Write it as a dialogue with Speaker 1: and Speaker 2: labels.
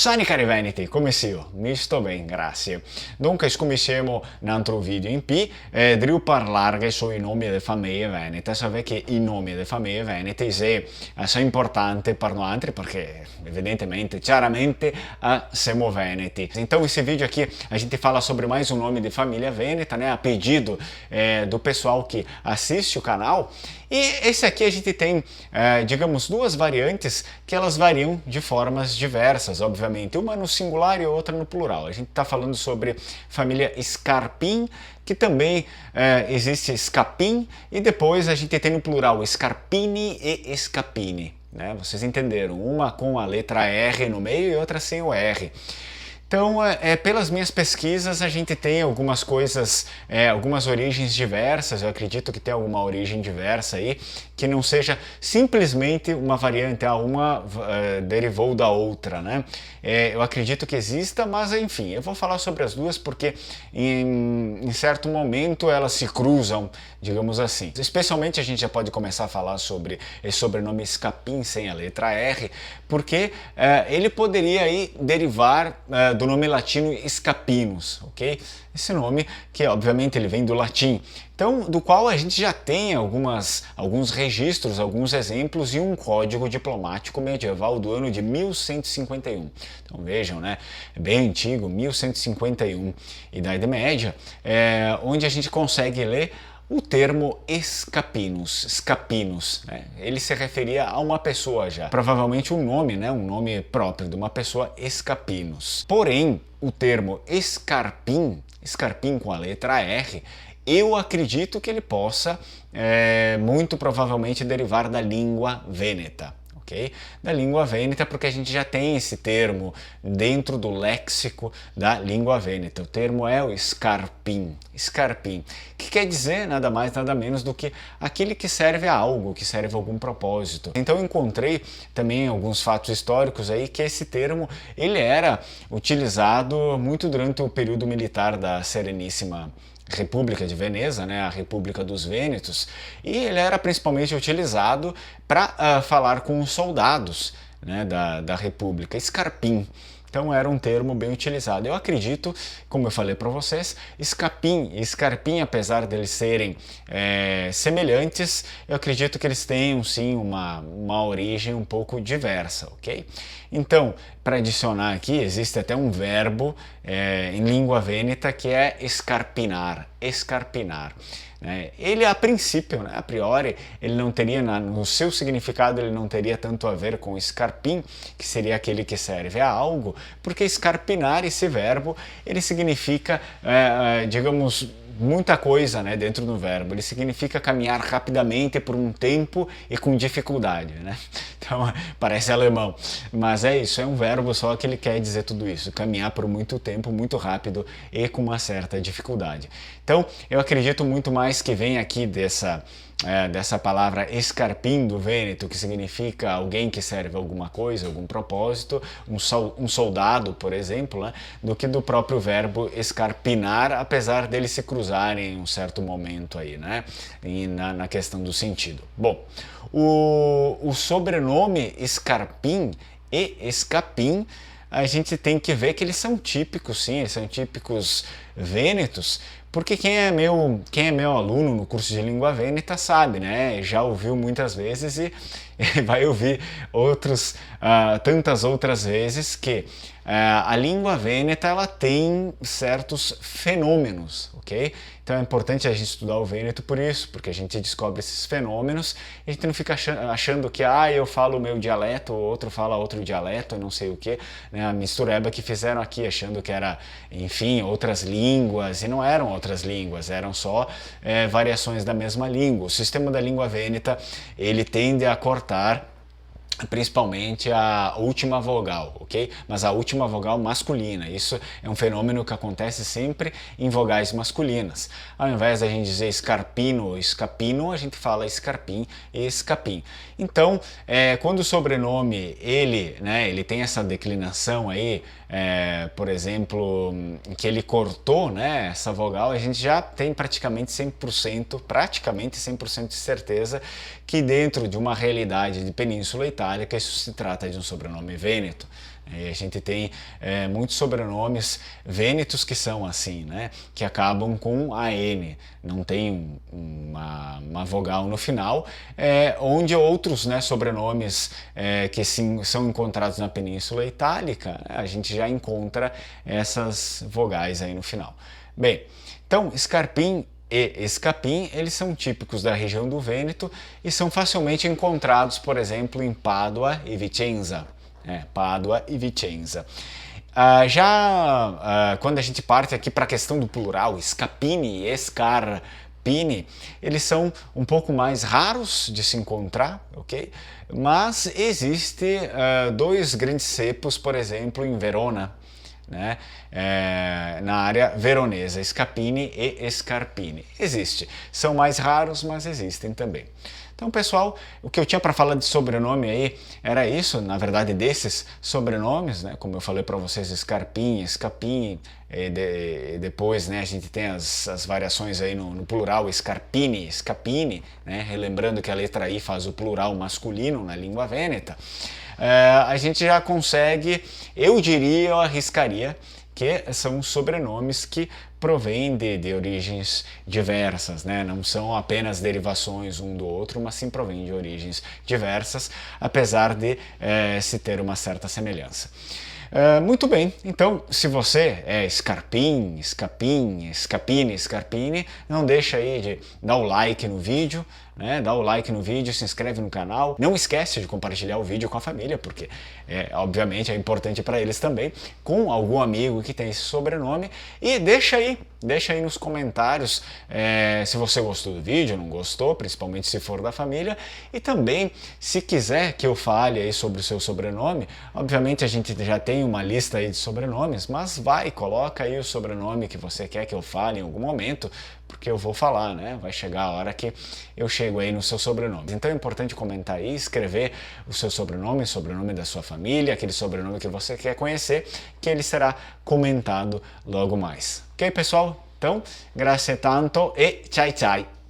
Speaker 1: Sani cari veneti, come io? Mi sto bene, grazie. Dunque, come siamo in un altro video in P, devo parlare sui nomi delle famiglie venete. Sapete che i nomi delle famiglie venete sono importanti per noi altri perché, evidentemente, chiaramente, siamo veneti. Então, nesse vídeo aqui, a gente fala sobre mais um nome de família veneta, né? A pedido do pessoal que assiste o canal. E esse aqui a gente tem, digamos, duas variantes que elas variam de formas diversas, obviamente, uma no singular e outra no plural. A gente está falando sobre família Scarpim, que também existe Scapin, e depois a gente tem no plural Scarpini e Scapini, né? Vocês entenderam, uma com a letra R no meio e outra sem o R. Então, pelas minhas pesquisas, a gente tem algumas coisas, algumas origens diversas. Eu acredito que tem alguma origem diversa aí, que não seja simplesmente uma variante, uma derivou da outra, né? Eu acredito que exista, mas enfim, eu vou falar sobre as duas porque em certo momento elas se cruzam, digamos assim. Especialmente a gente já pode começar a falar sobre esse sobrenome Scapin sem a letra R, porque ele poderia aí derivar do nome latino Scapinus, ok? Esse nome que obviamente ele vem do latim, então do qual a gente já tem alguns registros, alguns exemplos e um código diplomático medieval do ano de 1151. Então vejam, né? É bem antigo, 1151, Idade Média, onde a gente consegue ler o termo Scapinus, né? Ele se referia a uma pessoa já, provavelmente um nome, né? Um nome próprio de uma pessoa, Scapinus. Porém, o termo Scarpim com a letra R, eu acredito que ele possa muito provavelmente derivar da língua vêneta. Da língua vêneta, porque a gente já tem esse termo dentro do léxico da língua vêneta. O termo é o Scarpim, que quer dizer nada mais, nada menos do que aquele que serve a algo, que serve a algum propósito. Então eu encontrei também alguns fatos históricos aí que esse termo ele era utilizado muito durante o período militar da Sereníssima República de Veneza, né, a República dos Vênetos, e ele era principalmente utilizado para falar com os soldados, né, da República, Scarpim. Então era um termo bem utilizado. Eu acredito, como eu falei para vocês, Scapin e Scarpim, apesar deles serem semelhantes, eu acredito que eles tenham sim uma origem um pouco diversa, ok? Então, para adicionar aqui, existe até um verbo em língua vêneta que é escarpinar. Ele a princípio, né, a priori, ele não teria, no seu significado, ele não teria tanto a ver com escarpim, que seria aquele que serve a algo, porque escarpinar, esse verbo, ele significa, digamos, muita coisa, né, dentro do verbo. Ele significa caminhar rapidamente por um tempo e com dificuldade, né? Então parece alemão, mas é isso, é um verbo só que ele quer dizer tudo isso, caminhar por muito tempo, muito rápido e com uma certa dificuldade. Então eu acredito muito mais que vem aqui dessa palavra escarpim do vêneto, que significa alguém que serve alguma coisa, algum propósito, um soldado, por exemplo, né, do que do próprio verbo escarpinar, apesar deles se cruzarem em um certo momento aí, né, na questão do sentido. Bom, o sobrenome Scarpim e Scapin, a gente tem que ver que eles são típicos, sim, eles são típicos vênetos, porque quem é meu aluno no curso de língua vêneta sabe, né? Já ouviu muitas vezes e vai ouvir tantas outras vezes que a língua vêneta ela tem certos fenômenos, ok? Então é importante a gente estudar o vêneto por isso, porque a gente descobre esses fenômenos e a gente não fica achando que eu falo o meu dialeto, o outro fala outro dialeto, não sei o que, né? A mistureba que fizeram aqui achando que era, enfim, outras línguas, e não eram outras línguas, eram só variações da mesma língua. O sistema da língua vêneta, ele tende a cortar principalmente a última vogal, ok? Mas a última vogal masculina. Isso é um fenômeno que acontece sempre em vogais masculinas. Ao invés da gente dizer escarpino ou escapino, a gente fala escarpim e escapim. Então, quando o sobrenome, ele tem essa declinação aí, por exemplo, que ele cortou, né, essa vogal, a gente já tem praticamente 100% de certeza que dentro de uma realidade de Península Itálica isso se trata de um sobrenome vêneto. E a gente tem muitos sobrenomes vênetos que são assim, né? Que acabam com AN, não tem uma vogal no final, onde outros, né, sobrenomes que sim, são encontrados na Península Itálica, a gente já encontra essas vogais aí no final. Bem, então Scarpim e Escapim, eles são típicos da região do Vêneto e são facilmente encontrados, por exemplo, em Pádua e Vicenza. Pádua e Vicenza. Quando a gente parte aqui para a questão do plural, Scapini e Scarpini, eles são um pouco mais raros de se encontrar, ok? Mas existe dois grandes cepos, por exemplo, em Verona, né? Na área veronesa, Scapini e Scarpini. Existe. São mais raros, mas existem também. Então, pessoal, o que eu tinha para falar de sobrenome aí era isso, na verdade, desses sobrenomes, né? Como eu falei para vocês, Scarpim, Scapim, e depois, né, a gente tem as variações aí no plural, Scarpini, Scapini, né? Relembrando que a letra I faz o plural masculino na língua vêneta. A gente já consegue, eu diria, eu arriscaria, que são sobrenomes que provêm de origens diversas, né? Não são apenas derivações um do outro, mas sim provêm de origens diversas, apesar de se ter uma certa semelhança. Muito bem, então se você é Scarpim, Scapim, Scapini, Scarpini, não deixa aí de dar o like no vídeo, né? Dá o like no vídeo, se inscreve no canal, não esquece de compartilhar o vídeo com a família, porque obviamente é importante para eles também, com algum amigo que tem esse sobrenome, e deixa aí nos comentários se você gostou do vídeo, não gostou, principalmente se for da família, e também se quiser que eu fale aí sobre o seu sobrenome, obviamente a gente já tem uma lista aí de sobrenomes, mas coloca aí o sobrenome que você quer que eu fale em algum momento, porque eu vou falar, né? Vai chegar a hora que eu chego aí no seu sobrenome. Então é importante comentar aí, escrever o seu sobrenome, o sobrenome da sua família, aquele sobrenome que você quer conhecer, que ele será comentado logo mais. Ok, pessoal? Então, grazie tanto e tchau tchau!